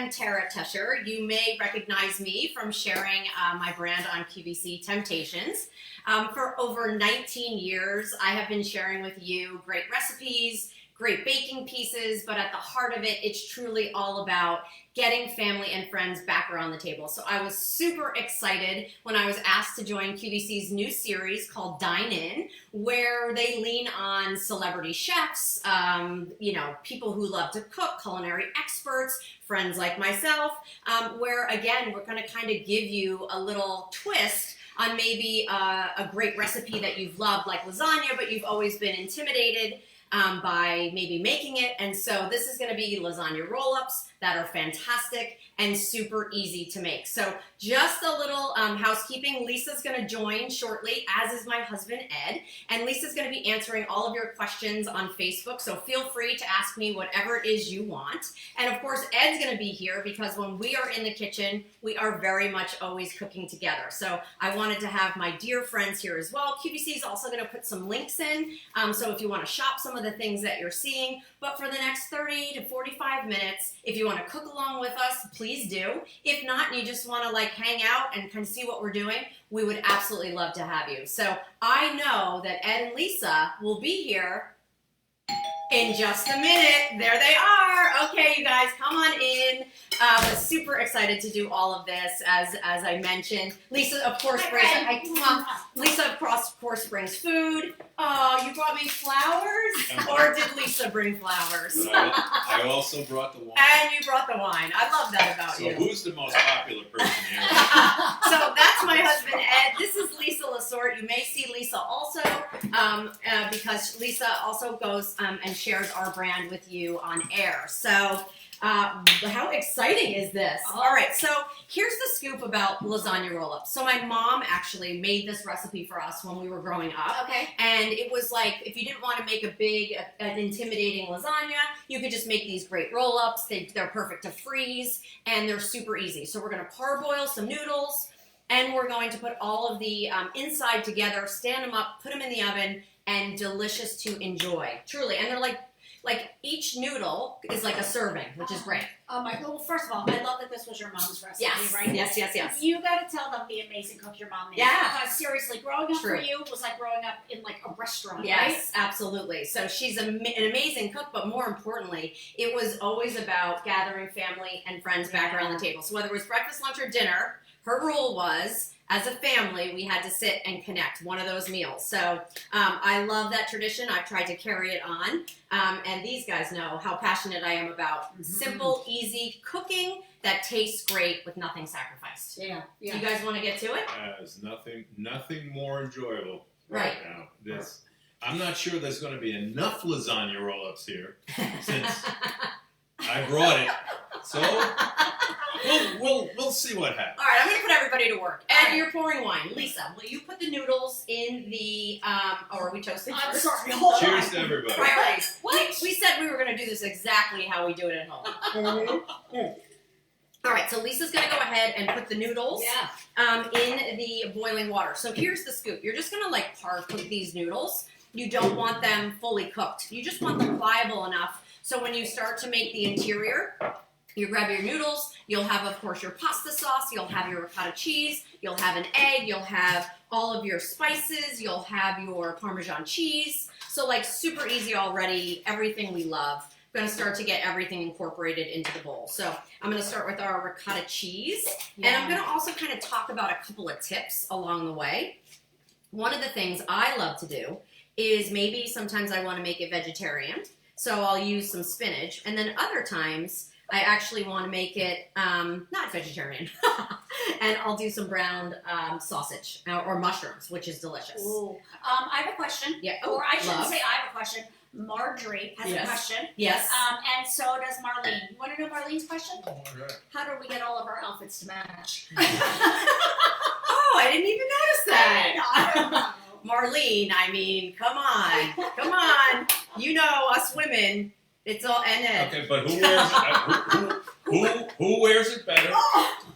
am Tara Tesher. You may recognize me from sharing my brand on QVC Temp-tations. For over 19 years, I have been sharing with you great recipes, great baking pieces, but at the heart of it, it's truly all about getting family and friends back around the table. So I was super excited when I was asked to join QVC's new series called Dine, where they lean on celebrity chefs, people who love to cook, culinary experts, friends like myself, where again, we're gonna kind of give you a little twist on maybe a great recipe that you've loved, like lasagna, but you've always been intimidated by maybe making it. And so this is going to be lasagna roll-ups that are fantastic and super easy to make. So just a little housekeeping. Lisa's going to join shortly, as is my husband, Ed. And Lisa's going to be answering all of your questions on Facebook. So feel free to ask me whatever it is you want. And of course, Ed's going to be here because when we are in the kitchen, we are very much always cooking together. So I wanted to have my dear friends here as well. QVC is also going to put some links in. So if you want to shop some of the things that you're seeing, but for the next 30 to 45 minutes, if you want to cook along with us, please do. If not, and you just want to like hang out and kind of see what we're doing, we would absolutely love to have you. So I know that Ed and Lisa will be here in just a minute. There they are. Okay, you guys, come on in. Super excited to do all of this, as I mentioned. Lisa, of course, Lisa, of course, brings food. Oh, you brought me flowers? Or did Lisa bring flowers? I also brought the wine. And you brought the wine. I love that about you. So who's the most popular person here? So that's my husband, Ed. This is Lisa Lorte. You may see Lisa also because Lisa also goes and shares our brand with you on air. So how exciting is this? All right, so here's the scoop about lasagna roll-ups. So my mom actually made this recipe for us when we were growing up. Okay. And it was like, if you didn't want to make a big, an intimidating lasagna, you could just make these great roll-ups. They're perfect to freeze, and they're super easy. So we're going to parboil some noodles, and we're going to put all of the inside together, stand them up, put them in the oven, and delicious to enjoy. Truly. And they're like each noodle is like a serving, which is great. Well, first of all, I love that this was your mom's recipe, yes. right? Yes. You got to tell them the amazing cook your mom made. Yeah. Because seriously, growing up for you was like growing up in like a restaurant, yes, right? Yes, absolutely. So she's an amazing cook, but more importantly, it was always about gathering family and friends back around the table. So whether it was breakfast, lunch, or dinner, her rule was, as a family, we had to sit and connect, one of those meals. So I love that tradition. I've tried to carry it on. And these guys know how passionate I am about simple, easy cooking that tastes great with nothing sacrificed. Yeah. You guys want to get to it? There's nothing more enjoyable right now. I'm not sure there's going to be enough lasagna roll-ups here since I brought it. So we'll see what happens. All right, I'm going to put everybody to work. Ed, you're pouring wine. Lisa, will you put the noodles in the, are we toasting first? I'm sorry. Cheers to everybody. Priorities. We said we were going to do this exactly how we do it at home. All right, so Lisa's going to go ahead and put the noodles in the boiling water. So here's the scoop. You're just going to like par cook these noodles. You don't want them fully cooked. You just want them pliable enough so when you start to make the interior, you grab your noodles, you'll have, of course, your pasta sauce, you'll have your ricotta cheese, you'll have an egg, you'll have all of your spices, you'll have your Parmesan cheese. So like super easy already, everything we love. I'm going to start to get everything incorporated into the bowl. So I'm going to start with our ricotta cheese. And I'm going to also kind of talk about a couple of tips along the way. One of the things I love to do is maybe sometimes I want to make it vegetarian. So I'll use some spinach. And then other times I actually want to make it not vegetarian. And I'll do some browned sausage or mushrooms, which is delicious. Ooh. I have a question. Yeah. Or I shouldn't say I have a question. Marjorie has a question. Yes. And so does Marlene. You want to know Marlene's question? Oh, my God. How do we get all of our outfits to match? Oh, I didn't even notice that. I don't know. Marlene, I mean, come on. You know, us women, it's all, and Ed. Okay, but who wears it? Who wears it better?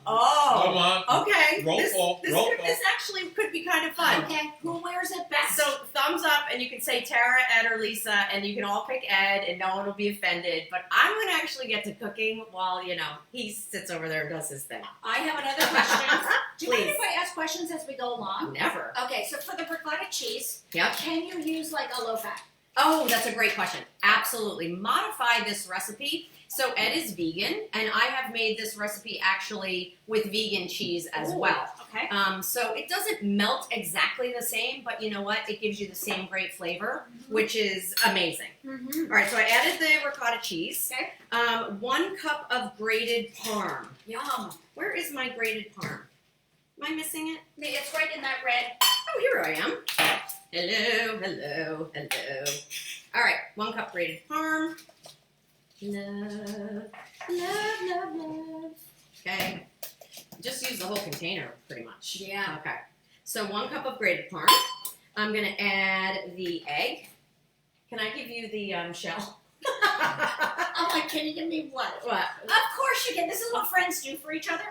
Oh. Come on. Okay. Roll call. This actually could be kind of fun. Okay. Who wears it best? So thumbs up, and you can say Tara, Ed, or Lisa, and you can all pick Ed, and no one will be offended. But I'm going to actually get to cooking while, he sits over there and does his thing. I have another question. Do you mind Please. if I ask questions as we go along? Never. Okay, so for the ricotta cheese, Yep. can you use like a low fat? Oh, that's a great question. Absolutely. Modify this recipe. So Ed is vegan, and I have made this recipe actually with vegan cheese as well. Okay. So it doesn't melt exactly the same, but you know what? It gives you the same great flavor, which is amazing. Mm-hmm. All right, so I added the ricotta cheese. Okay. 1 cup of grated parm. Yum. Where is my grated parm? Am I missing it? It's right in that red. Oh, here I am. Hello, hello, hello. All right, 1 cup grated parm. Love, love, love, love. Okay. Just use the whole container, pretty much. Yeah. Okay. So 1 cup of grated parm. I'm going to add the egg. Can I give you the shell? I'm like, can you give me what? What? Of course you can. This is what friends do for each other.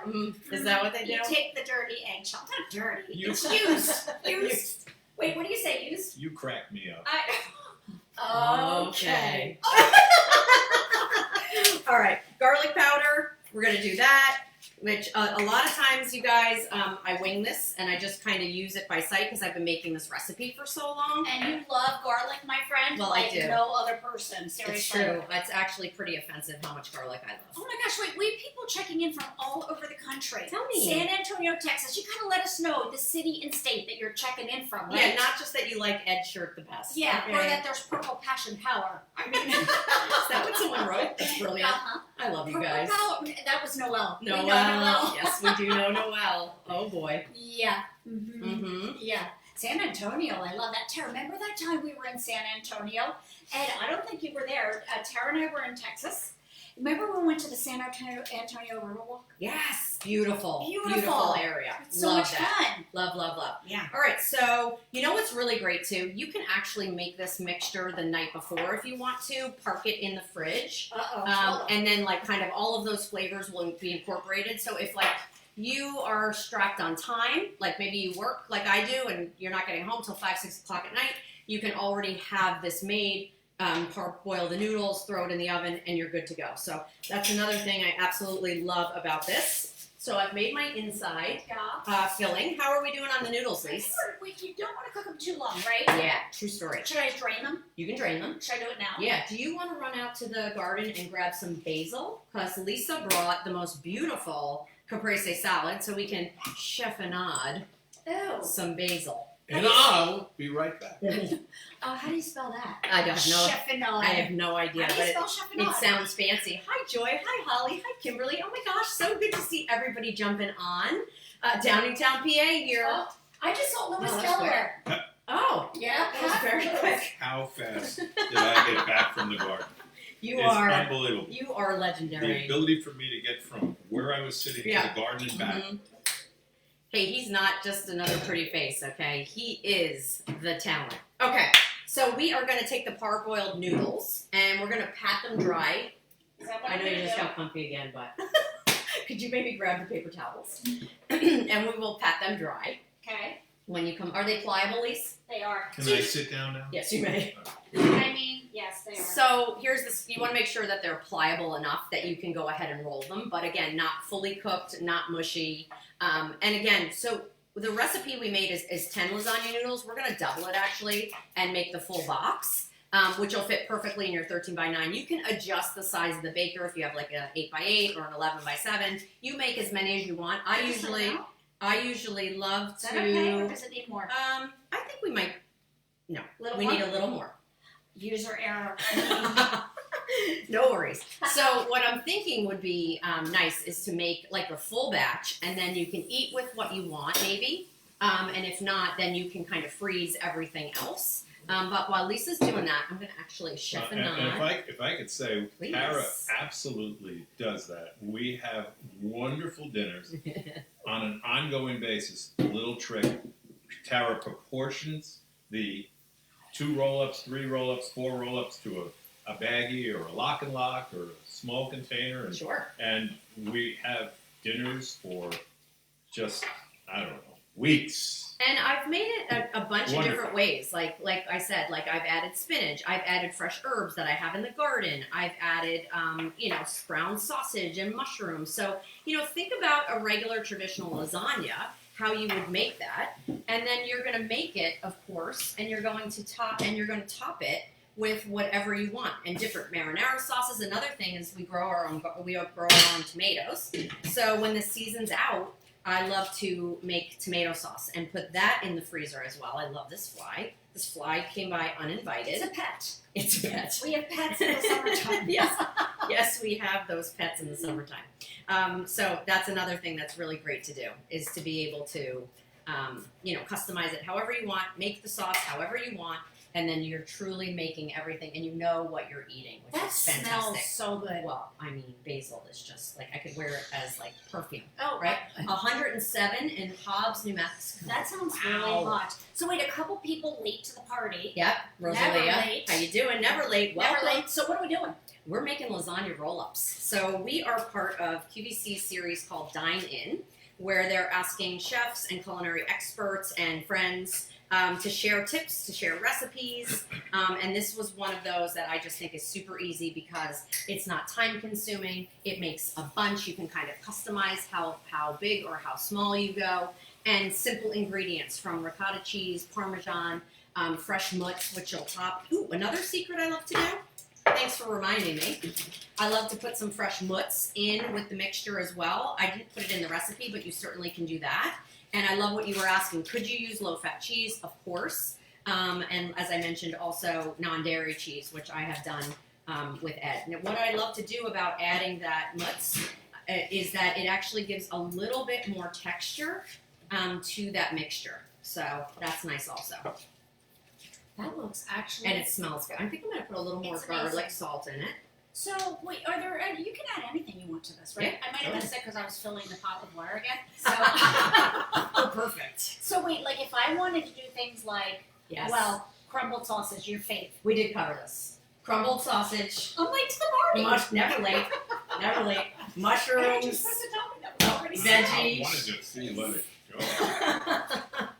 Is that what they do? You take the dirty eggshell. Not dirty. You- It's used. Used. Wait, what do you say? Used? You crack me up. Okay. All right, garlic powder. We're gonna do that. Which a lot of times, you guys, I wing this and I just kind of use it by sight because I've been making this recipe for so long. And you love garlic, my friend, Well, I like do. no other person. Seriously. It's true. That's actually pretty offensive how much garlic I Oh love. my gosh, wait, we have people checking in from all over the country. Tell me. San Antonio, Texas. You gotta let us know the city and state that you're checking in from, right? Yeah, not just that you like Ed's shirt the best. Yeah, Okay. or that there's purple passion power. I mean, Is that what someone wrote? That's brilliant. Uh-huh. I love you Purple guys. power. That was Noel. We know Noel. Noel. Yes, we do know Noel. Oh boy. Yeah. Mm-hmm. Mm-hmm. Yeah. San Antonio, I love that. Tara, remember that time we were in San Antonio? And I don't think you were there. Tara and I were in Texas. Remember when we went to the San Antonio Riverwalk? Yes. Beautiful. Beautiful. area. It's so love much that. fun. Love, love, love. Yeah. All right, so you know what's really great too? You can actually make this mixture the night before if you want to. Park it in the fridge. Uh-oh. And then like kind of all of those flavors will be incorporated. So if like you are strapped on time, like maybe you work like I do and you're not getting home till 5, 6 o'clock at night, you can already have this made, boil the noodles, throw it in the oven, and you're good to go. So that's another thing I absolutely love about this. So I've made my inside Yeah. filling. How are we doing on the noodles, Lise? Wait, you don't want to cook them too long, right? Yeah, true story. Should I drain them? You can drain them. Should I do it now? Yeah, do you want to run out to the garden and grab some basil? Because Lisa brought the most beautiful caprese salad, so we can chiffonade Oh. some basil. And I'll be right back. How do you spell that? I don't know. Chiffonade. I have no idea, How do but you spell chiffonade? it sounds fancy. Hi, Joy. Hi, Holly. Hi, Kimberly. Oh my gosh, so good to see everybody jumping on. Downingtown, PA here. Oh, I just saw Lewis, Oh, that's Delaware. Oh, Yeah, that was very quick. How fast did I get back from the garden? You It's are unbelievable. legendary. The ability for me to get from where I was sitting Yeah. to the garden and back. Mhm. Hey, he's not just another pretty face, okay? He is the talent. Okay, so we are going to take the parboiled noodles and we're going to pat them dry. Is that what I I'm know you gonna just do? got comfy again, but could you maybe grab the paper towels? And we will pat them dry Okay, when you come. Are they pliable, Lise? they are. Can I sit down now? Yes, you may. I mean, yes, they are. So here's this. You want to make sure that they're pliable enough that you can go ahead and roll them, but again, not fully cooked, not mushy. And again, so the recipe we made is 10 lasagna noodles. We're going to double it actually and make the full box, which will fit perfectly in your 13 by 9. You can adjust the size of the baker if you have like an 8 by 8 or an 11 by 7. You make as many as you want. I usually love Is that to. okay, or does it need more? I think we might. No, Little we more? need a little more. User error. No worries. So what I'm thinking would be nice is to make like a full batch, and then you can eat with what you want, maybe. And if not, then you can kind of freeze everything else. But while Lisa's doing that, I'm going to actually And chiffonade. if I could say, Please. Tara absolutely does that. We have wonderful dinners on an ongoing basis. A little trick. Tara proportions the 2 roll-ups, 3 roll-ups, 4 roll-ups to a baggie or a lock and lock or a small container. Sure. And we have dinners for just, I don't know, weeks. And I've made it a bunch of Wonderful. different ways. Like I said, like I've added spinach, I've added fresh herbs that I have in the garden, I've added, brown sausage and mushrooms. So, think about a regular traditional lasagna, how you would make that, and then you're going to make it, of course, and you're going to top it with whatever you want and different marinara sauces. Another thing is we grow our own tomatoes. So when the season's out, I love to make tomato sauce and put that in the freezer as well. I love this fly. This fly came by uninvited. It's a pet. It's a pet. We have pets in the summertime. Yes, we have those pets in the summertime. So that's another thing that's really great to do is to be able to, customize it however you want, make the sauce however you want, and then you're truly making everything, and you know what you're eating, which That is fantastic. smells so good. Well, I mean, basil is just like I could wear it as like perfume. Oh, Right? 107 in Hobbs, New Mexico. That sounds really hot. So wait, a couple people late to the party. Yep, Rosalia. Never late. How you doing? Never late. Welcome. Never late. So what are we doing? We're making lasagna roll-ups. So we are part of QVC's series called Dine, where they're asking chefs and culinary experts and friends to share tips, to share recipes, and this was one of those that I just think is super easy because it's not time-consuming. It makes a bunch. You can kind of customize how big or how small you go, and simple ingredients from ricotta cheese, Parmesan, fresh mutts, which you'll top. Ooh, another secret I love to do. Thanks for reminding me. I love to put some fresh mutts in with the mixture as well. I didn't put it in the recipe, but you certainly can do that. And I love what you were asking. Could you use low-fat cheese? Of course. And as I mentioned, also non-dairy cheese, which I have done with Ed. Now, what I love to do about adding that mutts is that it actually gives a little bit more texture to that mixture. So that's nice also. That looks actually. And it smells good. I think I'm going to put a little more It's garlic amazing. salt in it. So wait, you can add anything you want to this, right? Yeah, I might have go missed it because I was filling the pot with water again. So, Oh, perfect. so wait, like if I wanted to do things like, Yes. well, crumbled sausage, your fave. We did cover this. Crumbled sausage. I'm late to the party. Never late. Never late. I just Mushrooms. supposed to tell me that was already Veggie. set. I wanted to see you let it go.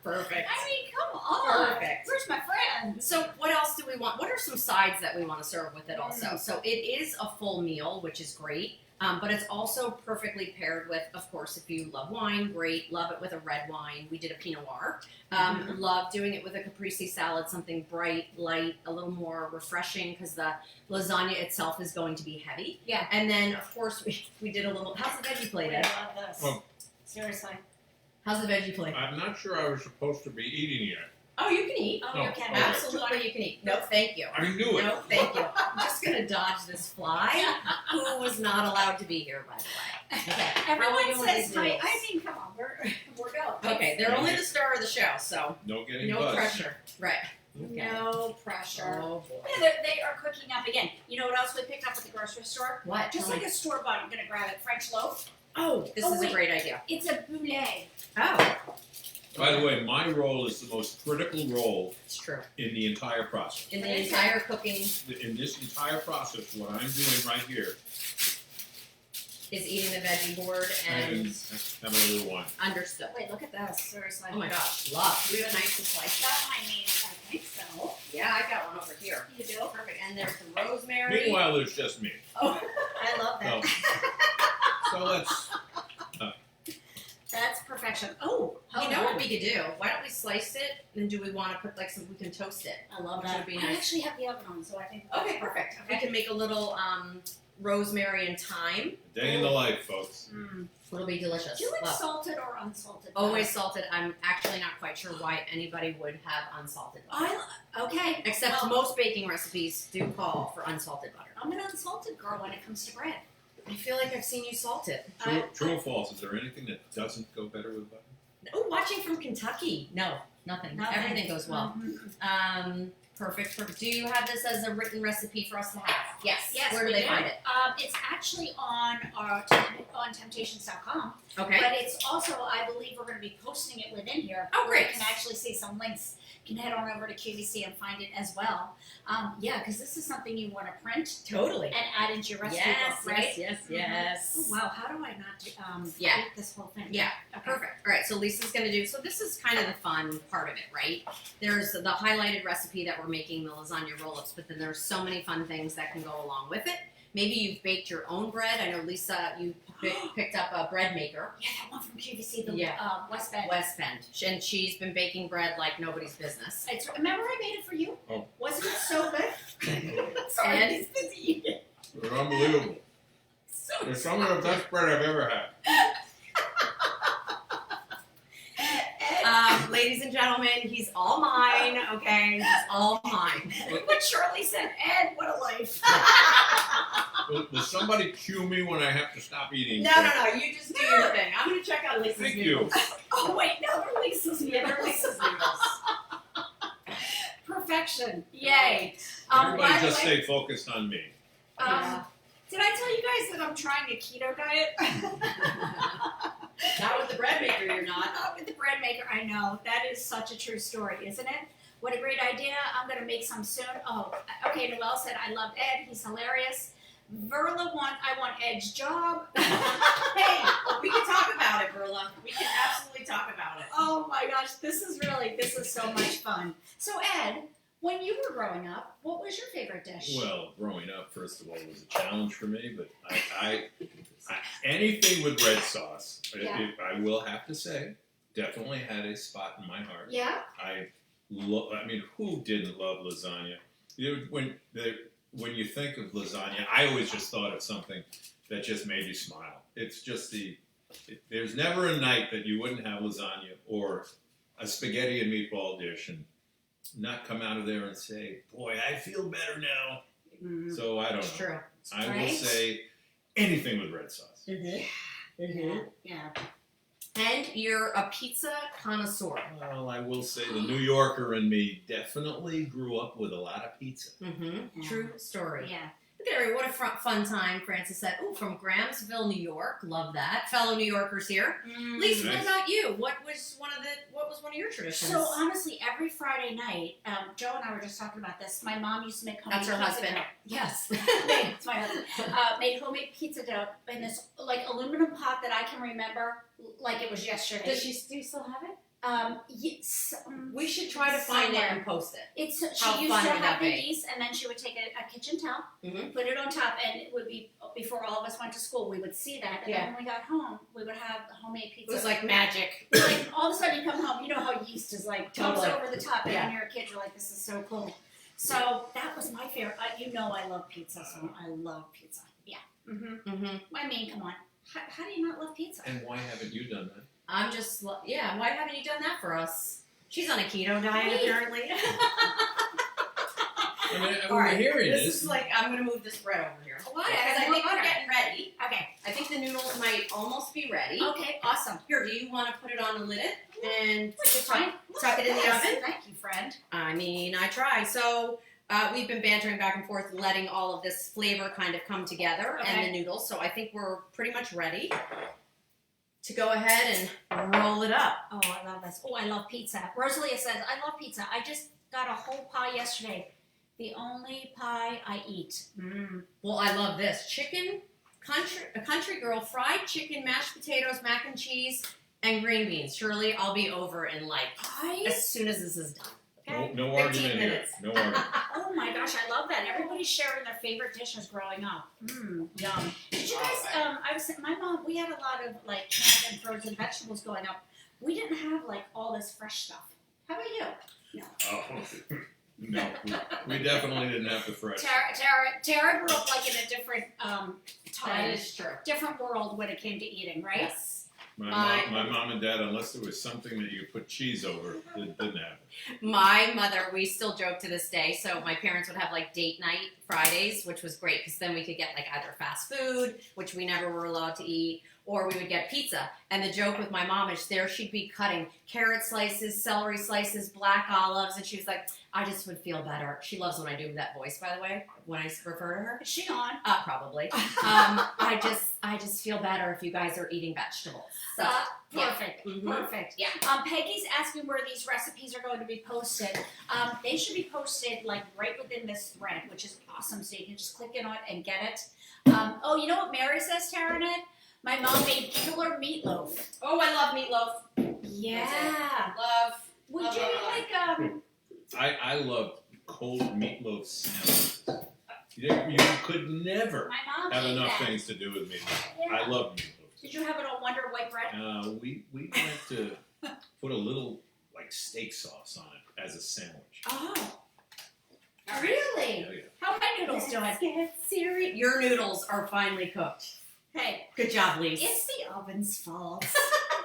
Perfect. I mean, come on. Perfect. Where's my friend? So what else do we want? What are some sides that we want to serve with it also? So it is a full meal, which is great. But it's also perfectly paired with, of course, if you love wine, great. Love it with a red wine. We did a Pinot Noir. Love doing it with a caprese salad, something bright, light, a little more refreshing because the lasagna itself is going to be heavy. Yeah. And then, of course, we did a little. How's the veggie plate, Ed? I love this. Well- Seriously. How's the veggie plate? I'm not sure I was supposed to be eating yet. Oh, you can eat. Oh, No. you can. Okay. Absolutely, you can eat. No, thank you. I knew it. No, thank you. I'm just going to dodge this fly, who was not allowed to be here, by the way. Okay. Everyone How are we doing says these tight. noodles? I mean, come on, we're going. Okay, they're only the star of the show, so No getting no buzzed. pressure. Right. Okay. No pressure. Oh, boy. Yeah, they are cooking up again. You know what else we picked up at the grocery store? What? Just Tell like me. a store bought. I'm gonna grab it. French loaf. Oh, this Oh, is wait. a great idea. It's a boulet. Oh, By the way, my role is the most critical role it's true. in the entire process. In What the is it? entire cooking In this entire process, what I'm doing right here, is eating the veggie board and and have a little wine. understood. Wait, look at this. Seriously. Oh my gosh, love. Do we have a knife to slice that? I mean, I think so. Yeah, I got one over here. You do? Perfect. And there's some rosemary. Meanwhile, there's just me. Oh, I love that. So let's. That's perfection. Oh, You know what we could do? Why don't we slice it? And do we want to put like some? We can toast it. I love Which that. would be I nice. actually have the oven on, so I think. Okay, perfect. We can make a little rosemary and thyme. Day in the life, folks. Mm. It'll be delicious. Do you like Love. salted or unsalted? Always salted. I'm actually not quite sure why anybody would have unsalted butter. Okay. Except well, most baking recipes do call for unsalted butter. I'm an unsalted girl when it comes to bread. I feel like I've seen you salt it. True or false? Is there anything that doesn't go better with butter? Oh, watching from Kentucky. No, nothing. Nothing. Everything goes well. Mhm. perfect. Do you have this as a written recipe for us to have? Yes. Yes, Where do we they find it? It's actually on temptations.com. Okay. But it's also, I believe we're going to be posting it within here. Oh, where great. You can actually see some links. You can head on over to QVC and find it as well. Yeah, because this is something you want to print Totally. and add into your recipe Yes, book, right? yes. Oh, wow, how do I not Yeah. eat this whole thing? Yeah, Okay. perfect. All right, so Lisa's going to do, so this is kind of the fun part of it, right? There's the highlighted recipe that we're making, the lasagna roll-ups, but then there's so many fun things that can go along with it. Maybe you've baked your own bread. I know, Lisa, you picked up a bread maker. Yeah, that one from QVC, the Yeah. West Bend. West Bend. And she's been baking bread like nobody's business. Remember I made it for you? Oh. Wasn't it so good? Sorry, And- he's busy eating. They're unbelievable. So They're some of the best bread I've ever had. Ladies and gentlemen, he's all mine, okay? He's all mine. But Shirley said, Ed, what a life. Will somebody cue me when I have to stop eating? No, you just do your thing. I'm going to check out Lisa's Thank noodles. Oh, wait, no, they're Lisa's Yeah, noodles. they're Lisa's noodles. Perfection. Yay. Everybody By the just way, stay focused on me. Yeah. did I tell you guys that I'm trying a keto diet? Not with the bread maker, you're not. Not with the bread maker. I know. That is such a true story, isn't it? What a great idea. I'm going to make some soon. Oh, okay. Noelle said, I love Ed. He's hilarious. Verla I want Ed's job. Hey, we can talk about it, Verla. We can absolutely talk about it. Oh my gosh, this is so much fun. So Ed, when you were growing up, what was your favorite dish? Well, growing up, first of all, was a challenge for me, but I anything with red sauce, Yeah. I will have to say, definitely had a spot in my heart. Yeah? I mean, who didn't love lasagna? You know, when you think of lasagna, I always just thought of something that just made you smile. It's just there's never a night that you wouldn't have lasagna or a spaghetti and meatball dish and not come out of there and say, boy, I feel better now. Mm-hmm. So I don't It's know. true. I will Right? say anything with red sauce. Yeah. And you're a pizza connoisseur. Well, I will say the New Yorker in me definitely grew up with a lot of pizza. Yeah. True story. Yeah. There, what a fun time. Francis said, "Oh, from Grahamsville, New York. Love that." Fellow New Yorkers here. Lisa, what Nice. about you? What was one of your traditions? So honestly, every Friday night, Joe and I were just talking about this. My mom used to make homemade That's her pizza husband. dough. Yes, it's my husband. Made homemade pizza dough in this like aluminum pot that I can remember like it was yesterday. do you still have it? Yes, We should try to find it somewhere. and post it. It's How she used fun to would that have be? these, and then she would take a kitchen towel, Mhm. put it on top, and it would be before all of us went to school. We would see that, and Yeah. then when we got home, we would have homemade It pizza. was like magic. Like all of a sudden you come home, you know how yeast is like jumps Totally. over the top, and Yeah. when you're a kid, you're like, this is so cool. So that was my favorite. You know I love pizza, so I love pizza. Yeah. I mean, come on. How do you not love pizza? And why haven't you done that? I'm just, yeah. Why haven't you done that for us? She's on a keto diet, Me? apparently. I mean, All right, hearing this is like, I'm gonna move this bread over here. Why? Because I want think we're butter. getting ready. Okay. I think the noodles might almost be ready. Okay. Awesome. Here, do you want to put it on the lid and Fine. tuck it in the Yes, oven? Thank you, friend. I mean, I try. So we've been bantering back and forth, letting all of this flavor kind of come together and Okay. the noodles. So I think we're pretty much ready to go ahead and roll it up. Oh, I love this. Oh, I love pizza. Rosalia says, I love pizza. I just got a whole pie yesterday. The only pie I eat. Well, I love this. A country girl, fried chicken, mashed potatoes, mac and cheese, and green beans. Surely I'll be over in like Pie? as soon as this is done. Okay? No 15 argument here. minutes. No argument. Oh my gosh, I love that. Everybody's sharing their favorite dishes growing up. Yum. Did you guys, my mom, we had a lot of like canned and frozen vegetables growing up. We didn't have like all this fresh stuff. How about you? Oh, no, we definitely didn't have the fresh. Tara grew up like in a different That time, is true. different world when it came to eating, right? Yes. My mom and dad, unless there was something that you put cheese over, it didn't happen. My mother, we still joke to this day. So my parents would have like date night Fridays, which was great because then we could get like either fast food, which we never were allowed to eat, or we would get pizza. And the joke with my mom is there she'd be cutting carrot slices, celery slices, black olives, and she was like, I just would feel better. She loves when I do that voice, by the way, when I refer to her. Is she on? Probably. I just feel better if you guys are eating vegetables. So, Perfect. Yeah. Perfect. Yeah. Peggy's asking where these recipes are going to be posted. They should be posted like right within this thread, which is awesome. So you can just click in on it and get it. Oh, you know what Mary says, Tara and Ed? My mom made killer meatloaf. Oh, I love meatloaf. Yeah. Love. Would love, you love, love. I love cold meatloaf sandwiches. You could never My mom have made enough that. things to do with meatloaf. Yeah. I love meatloaf. Did you have it on Wonder White bread? We like to put a little like steak sauce on it as a sandwich. Oh. Yeah, Really? yeah. How are my noodles doing? Get serious. Your noodles are finely cooked. Hey, Good job, Lisa. it's the oven's fault.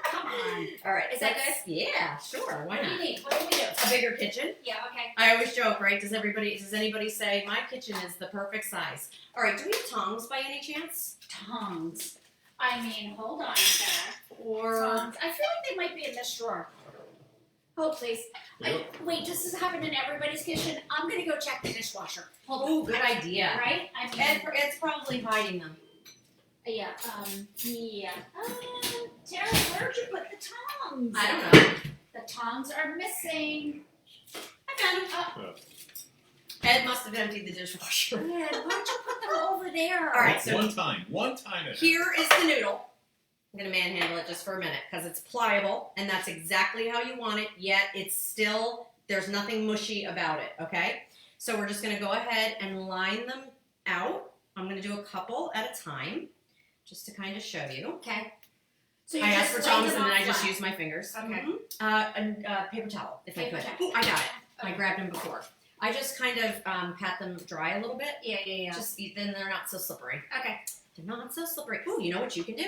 Come on. All right. Is that that's- Yeah, sure. Why What do not? you need? What do we do? A bigger kitchen. Yeah, okay. I always joke, right? Does anybody say my kitchen is the perfect size? All right. Do we have tongs by any chance? Tongs. I mean, hold on, Sarah. Or Tongs. I feel like they might be in this drawer. Oh, please. Yep. Wait, does this happen in everybody's kitchen? I'm going to go check the dishwasher. Hold on. oh, good idea. Right? I mean, Ed's probably hiding them. yeah. Tara, where'd you put the tongs? I don't know. The tongs are missing. I found them. Ed must have emptied the dishwasher. Why don't you put them over there? All right, so one time at a here is the noodle. I'm gonna manhandle it just for a minute because it's pliable and that's exactly how you want it. Yet it's still there's nothing mushy about it. Okay, so we're just gonna go ahead and line them out. I'm gonna do a couple at a time, just to kind of show you. Okay. So you I just asked for lay tongs them and then out I just flat. use my fingers. Okay. And paper towel, if Paper I could. towel. Ooh, I got it. I Okay. grabbed them before. I just kind of pat them dry a little bit. Yeah. Just then they're not so slippery. Okay. They're not so slippery. Ooh, you know what you can do?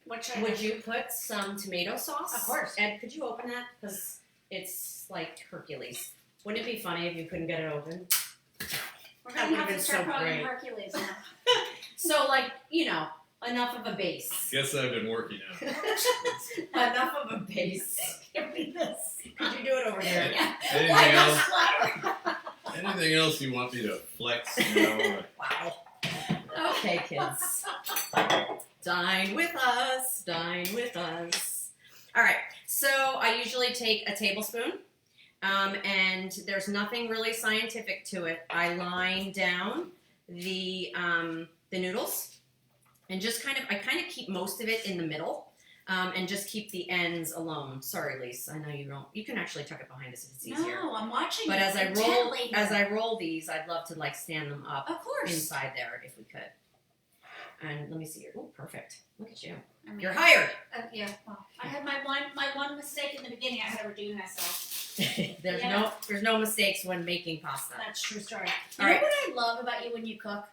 What should I Would do? you put some tomato sauce? Of course. Ed, could you open that? Because it's like Hercules. Wouldn't it be funny if you couldn't get it open? We're That gonna have would've to been start so calling great. Hercules now. So, like, enough of a base. Guess I've been working out. Enough of a base. Give me this. Could you do it over there? Yeah. Anything Why not else? splatter? Anything else you want me to flex? Wow. Okay, kids. Dine with us. Dine with us. All right. So I usually take a tablespoon, and there's nothing really scientific to it. I line down the noodles, and I kind of keep most of it in the middle, and just keep the ends alone. Sorry, Lisa. I know you don't. You can actually tuck it behind us if it's easier. No, I'm watching. But you as intently. I roll these, I'd love to like stand them up Of course. inside there if we could. And let me see here. Oh, perfect. Look at you. I mean, You're hired. Yeah. Well, I had my one mistake in the beginning. I had to redeem myself. There's no mistakes when making pasta. That's a true story. All You right. know what I love about you when you cook?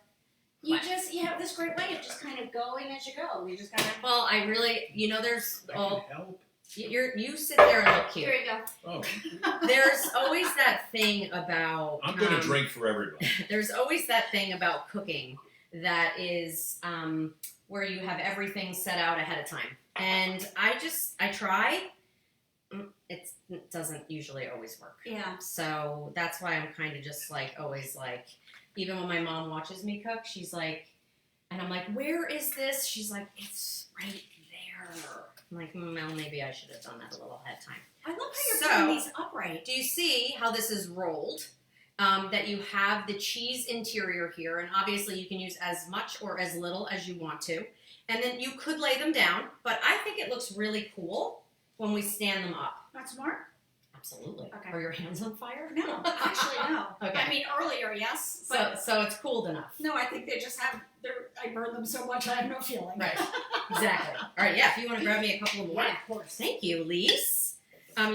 You What? have this great way of just kind of going as you go. You just kind of. Well, I really, there's I can help. you sit there and look cute. Here you go. Oh, There's always that thing about I'm going to drink for everybody. there's always that thing about cooking that is where you have everything set out ahead of time. And I try. It doesn't usually always work. Yeah. So that's why I'm kind of just like always like, even when my mom watches me cook, she's like, and I'm like, where is this? She's like, it's right there. I'm like, well, maybe I should have done that a little ahead of time. I love how you're So- putting these upright. Do you see how this is rolled? That you have the cheese interior here, and obviously you can use as much or as little as you want to. And then you could lay them down, but I think it looks really cool when we stand them up. Not smart? Absolutely. Okay. Are your hands on fire? No, actually no. Okay. I mean earlier, yes, but So it's cooled enough. no, I think they just have. I burn them so much, I have no feeling. Right. Exactly. All right. Yeah. If you want to grab me a couple of more. Yeah, of course. Thank you, Lise.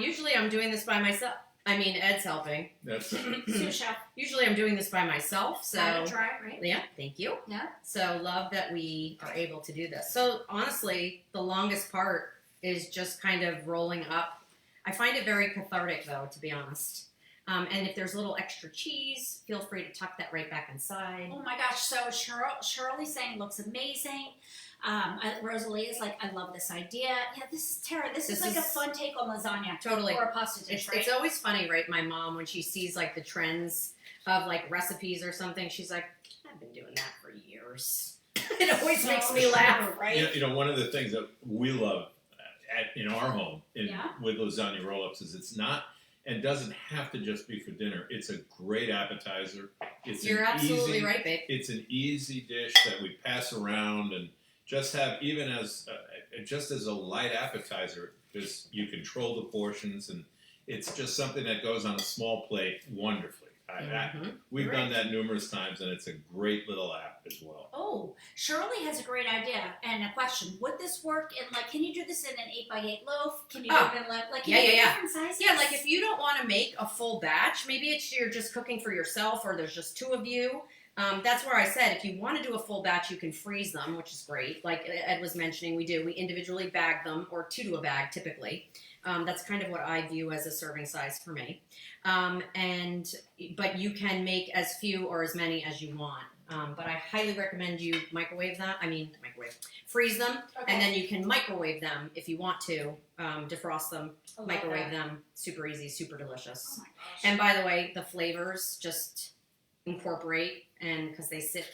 Usually I'm doing this by myself. I mean, Ed's helping. That's Sous chef. Usually I'm doing this by myself. So. Try to try it, right? Yeah, thank you. Yeah. So love that we are able to do this. So honestly, the longest part is just kind of rolling up. I find it very cathartic though, to be honest. And if there's a little extra cheese, feel free to tuck that right back inside. Oh my gosh! So Shirley's saying looks amazing. Rosalie is like, I love this idea. Yeah, this is Tara. This is like a fun take on lasagna. Totally. Or a pasta dish, right? It's always funny, right? My mom, when she sees like the trends of like recipes or something, she's like, I've been doing that for years. It always makes me laugh, right? You know, one of the things that we love in our home Yeah. with lasagna roll-ups is it's not and doesn't have to just be for dinner. It's a great appetizer. You're absolutely right, babe. It's an easy dish that we pass around and just have even as just as a light appetizer because you control the portions and it's just something that goes on a small plate wonderfully. We've done that numerous times and it's a great little app as well. Oh, Shirley has a great idea and a question. Would this work in like? Can you do this in an 8x8 loaf? Can you do it in like? Can you do different sizes? Yeah, like if you don't want to make a full batch, maybe it's you're just cooking for yourself or there's just two of you. That's where I said if you want to do a full batch, you can freeze them, which is great. Like Ed was mentioning, we individually bag them, or 2 to a bag typically. That's kind of what I view as a serving size for me. But you can make as few or as many as you want. But I highly recommend you freeze them, and then you can microwave them if you want to, defrost them, microwave them. Super easy, super delicious. Oh my gosh. And by the way, the flavors just incorporate, and because they sit,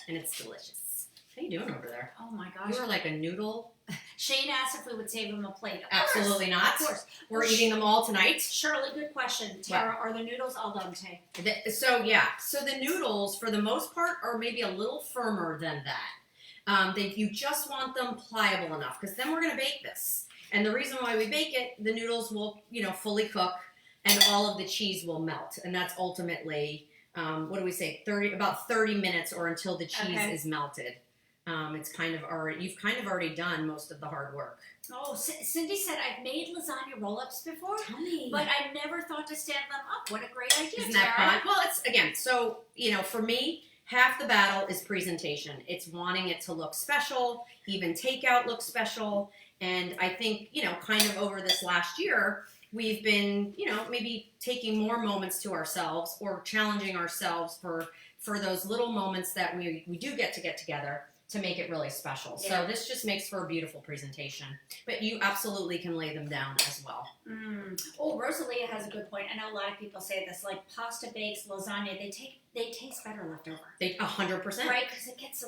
and it's delicious. How you doing over there? Oh my gosh. You are like a noodle. Shane asked if we would save him a plate. Absolutely not. Of course. We're eating them all tonight. Shirley, good question. Tara, are the noodles al dente? So the noodles, for the most part, are maybe a little firmer than that. You just want them pliable enough, because then we're going to bake this. And the reason why we bake it, the noodles will, fully cook, and all of the cheese will melt. And that's ultimately, what do we say, about 30 minutes or until the cheese is melted. You've kind of already done most of the hard work. Oh, Cindy said, I've made lasagna roll-ups before, Tell me. but I never thought to stand them up. What a great idea, Isn't that Tara. fun? Well, it's, again, so, for me, half the battle is presentation. It's wanting it to look special, even takeout looks special, and I think, kind of over this last year, we've been, maybe taking more moments to ourselves or challenging ourselves for those little moments that we do get together to make it really special. Yeah. So this just makes for a beautiful presentation. But you absolutely can lay them down as well. Oh, Rosalia has a good point. I know a lot of people say this, like pasta bakes, lasagna, they taste better left over. They 100%. Right, because it gets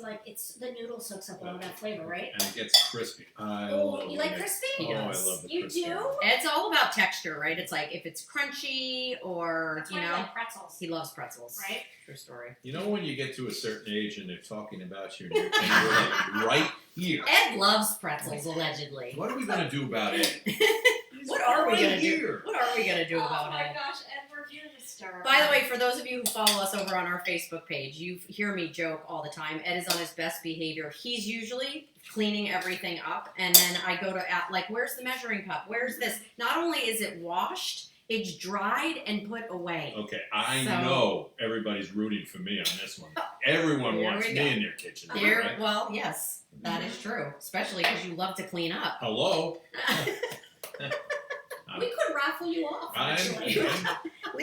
the noodle soaks up all that flavor, right? And it gets crispy. You like crispy? Oh, I love the You crispy. do? It's all about texture, right? It's like if it's crunchy or, That's why I like pretzels. he loves pretzels. Right? True story. You know when you get to a certain age and they're talking about you and you're like right here. Ed loves pretzels, allegedly. What are we going to do about it? What are we right going to do? here. What are we going to do Oh about my it? gosh, Ed, we're here to start. By the way, for those of you who follow us over on our Facebook page, you hear me joke all the time. Ed is on his best behavior. He's usually cleaning everything up, and then I go to, where's the measuring cup? Where's this? Not only is it washed, it's dried and put away. Okay, I know everybody's rooting for me on this one. Everyone Here wants we me go. in their kitchen. Here, Right? well, yes, that is true, especially because you love to clean up. Hello? We could raffle you off, I'm actually. Lisa,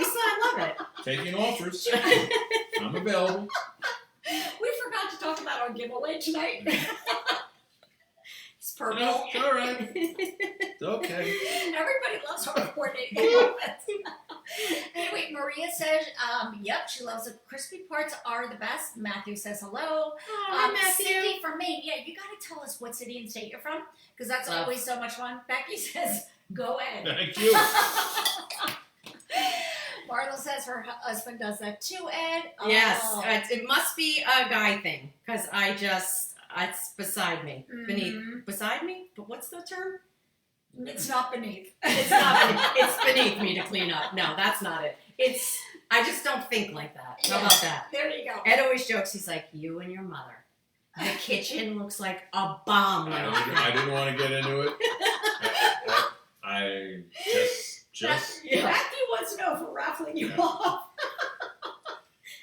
I love it. taking offers. I'm available. We forgot to talk about our giveaway tonight. It's purple. No, it's all right. It's okay. Everybody loves our coordinating moments. Anyway, Maria says, yep, she loves the crispy parts are the best. Matthew says hello. Oh, Matthew. Cindy from Maine, yeah, you got to tell us what city and state you're from, because that's Love. always so much fun. Becky says, go Ed. Thank you. Marla says her husband does that too, Ed. Yes, Oh. it must be a guy thing, because it's beside me. Beside me? But what's the term? It's not beneath. It's not beneath, it's beneath me to clean up. No, that's not it. I just don't think like that. How about that? There you go. Ed always jokes, he's like, you and your mother. The kitchen looks like a bomb. I didn't want to get into it. I just Yeah. Matthew wants to know if we're raffling you off.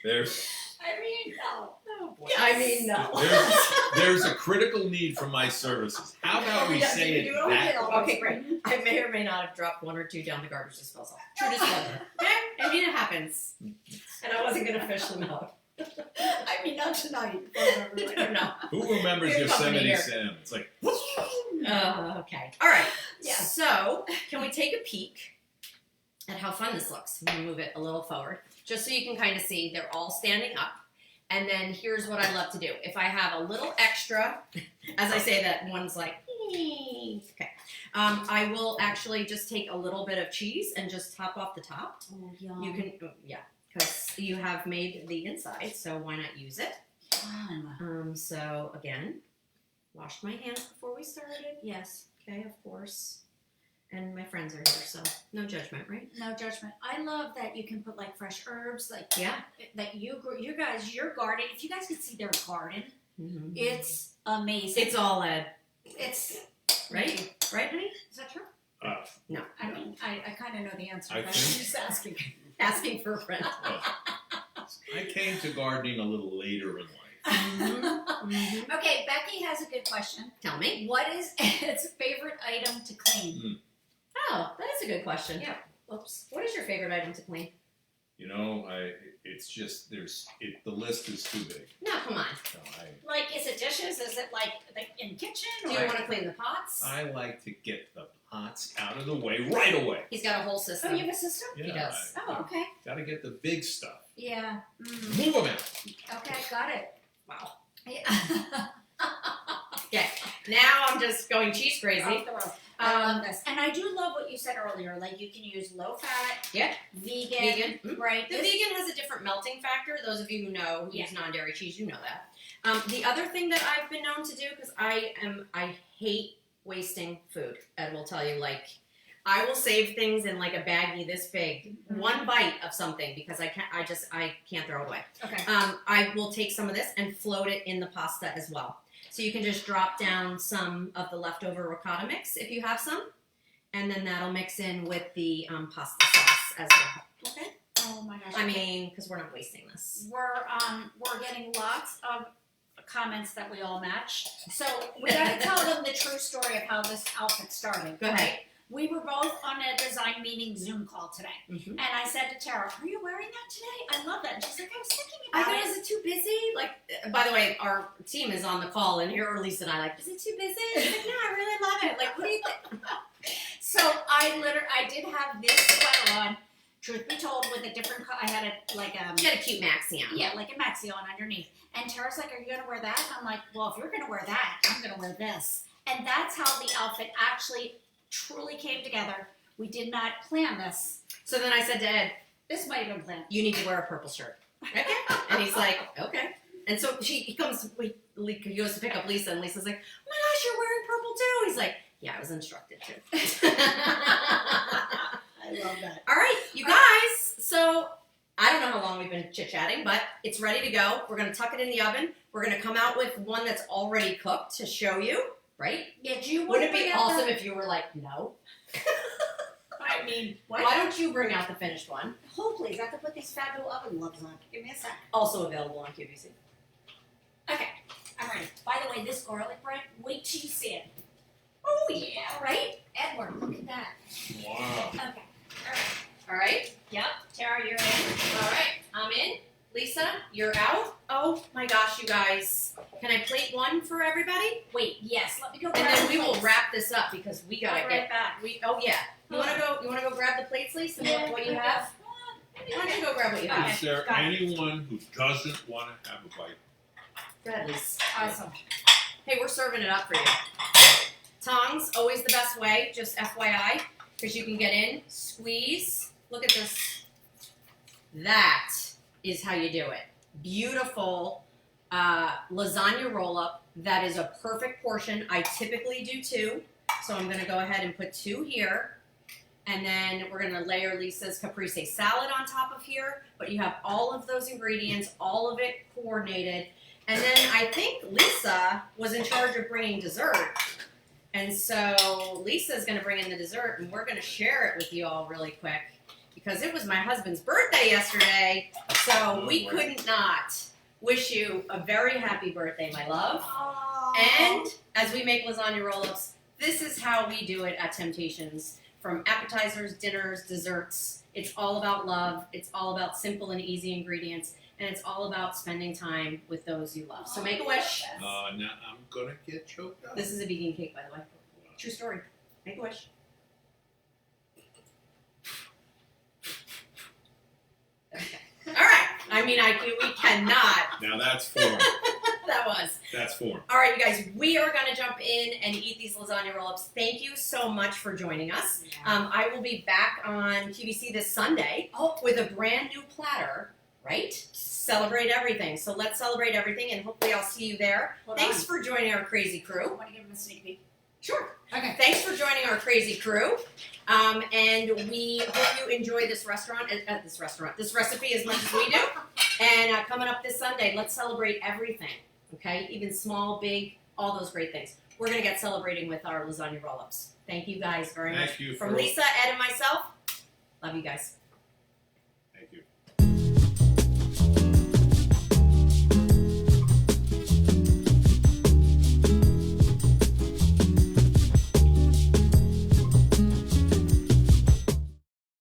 there's I mean, no. Oh, boy. Yes. I mean, no. there's a critical need for my services. How about we Yeah, say you it do that it. way? Okay, great. I may or may not have dropped 1 or 2 down the garbage disposal. True disclosure. Okay? I mean, it happens. And I wasn't going to fish them out. I mean, not tonight. No. Who remembers Good company Yosemite here. Sam? It's like, Okay. All right. Yeah. So, can we take a peek at how fun this looks? I'm going to move it a little forward just so you can kind of see they're all standing up. And then here's what I love to do. If I have a little extra, as I say that, one's like, okay. I will actually just take a little bit of cheese and just top off the top. Oh, yum. You can, yeah, because you have made the inside, so why not use it? Yum. So again, washed my hands before we started. Yes. Okay, of course. And my friends are here, so no judgment, right? No judgment. I love that you can put like fresh herbs, like Yeah. that you guys, your garden. If you guys could see their garden, Mm-hmm. it's amazing. It's all Ed, It's right? Right, honey? Is that true? No. I mean, I kind of know the answer, I but I'm think- just asking. Asking for a friend. I came to gardening a little later in life. Mm-hmm. Okay, Becky has a good question. Tell me. What is its favorite item to clean? Oh, that is a good question. Yeah. Oops. What is your favorite item to clean? You know, it's just the list is too big. No, come on. So Like, is it dishes? Is it like in kitchen? Do you want to clean the pots? I like to get the pots out of the way right away. He's got a whole system. Oh, you have a system? He does. Oh, okay. Got to get the big stuff. Yeah. Move them out. Okay, got it. Wow. Yeah. Okay. Now I'm just going cheese crazy. Off the road. I love this. And I do love what you said earlier. Like, you can use low fat, Yeah. vegan, Vegan. Mhm. right? The vegan has a different melting factor. Those of you who know who use non-dairy cheese, you know that. The other thing that I've been known to do, because I hate wasting food. Ed will tell you, like, I will save things in like a baggie this big, one bite of something because I can't throw it away. Okay. I will take some of this and float it in the pasta as well. So you can just drop down some of the leftover ricotta mix if you have some, and then that'll mix in with the pasta sauce as well. Okay. Oh my gosh. I mean, because we're not wasting this. We're getting lots of comments that we all match. So we gotta tell them the true story of how this outfit started. Go ahead. We were both on a design meeting Zoom call today. Mm-hmm. And I said to Tara, are you wearing that today? I love that. And she's like, I was thinking I about thought, it. is it too busy? Like, by the way, our team is on the call, and here are Lisa and I. Like, is it too busy? She's like, no, I really love it. Like, what do you think? So I did have this sweater on. Truth be told, with a different, I had You got a cute maxi on. yeah, like a maxi on underneath. And Tara's like, are you gonna wear that? I'm like, well, if you're gonna wear that, I'm gonna wear this. And that's how the outfit actually truly came together. We did not plan this. So then I said to Ed, This might have been planned. you need to wear a purple shirt. Okay. And he's like, okay. And so he goes to pick up Lisa, and Lisa's like, oh my gosh, you're wearing purple too. He's like, yeah, I was instructed to. I love that. All right, you guys. So I don't know how long we've been chit-chatting, but it's ready to go. We're going to tuck it in the oven. We're going to come out with one that's already cooked to show you, right? Yeah, do you want Wouldn't to it be bring out awesome if you were like, no? I mean, what? Why don't you bring out the finished one? Hold, please. I have to put these fat little oven gloves on. Give me a sec. Also available on QVC. Okay, I'm ready. By the way, this garlic bread, wait till you see it. Oh, yeah, right? Edward, look at that. Wow. Okay, all right. All right? Yep, Tara, you're in. All right, I'm in. Lisa, you're out. Oh my gosh, you guys. Can I plate one for everybody? Wait, yes, let me go And grab then the we will plates. wrap this up because we gotta I'll be get. right back. Oh yeah. You wanna go grab the plates, Lisa? And look what you have? Why don't you go grab what you have? Is there got it. anyone who doesn't want to have a bite? Go ahead, Lisa. Awesome. Hey, we're serving it up for you. Tongs, always the best way, just FYI, because you can get in, squeeze. Look at this. That is how you do it. Beautiful lasagna roll-up. That is a perfect portion. I typically do 2, so I'm going to go ahead and put 2 here. And then we're going to layer Lisa's caprese salad on top of here. But you have all of those ingredients, all of it coordinated. And then I think Lisa was in charge of bringing dessert. And so Lisa's going to bring in the dessert, and we're going to share it with you all really quick. Because it was my husband's birthday yesterday, so we couldn't not wish you a very happy birthday, my love. Oh. And as we make lasagna roll-ups, this is how we do it at Temp-Tations from appetizers, dinners, desserts. It's all about love. It's all about simple and easy ingredients. And it's all about spending time with those you love. So make a wish. Now I'm gonna get choked up. This is a vegan cake, by the way. True story. Make a wish. Okay. All right. I mean, we cannot. Now that's form. That was. That's form. All right, you guys, we are going to jump in and eat these lasagna roll-ups. Thank you so much for joining us. I will be back on QVC this Sunday with a brand new platter, right? Celebrate everything. So let's celebrate everything, and hopefully I'll see you there. Thanks for joining our crazy crew. I want to give him a sneak peek. Sure. Okay. Thanks for joining our crazy crew. And we hope you enjoy this recipe as much as we do. And coming up this Sunday, let's celebrate everything. Okay? Even small, big, all those great things. We're going to get celebrating with our lasagna roll-ups. Thank you guys very much. Thank you From Lisa, Ed, and myself, love you guys.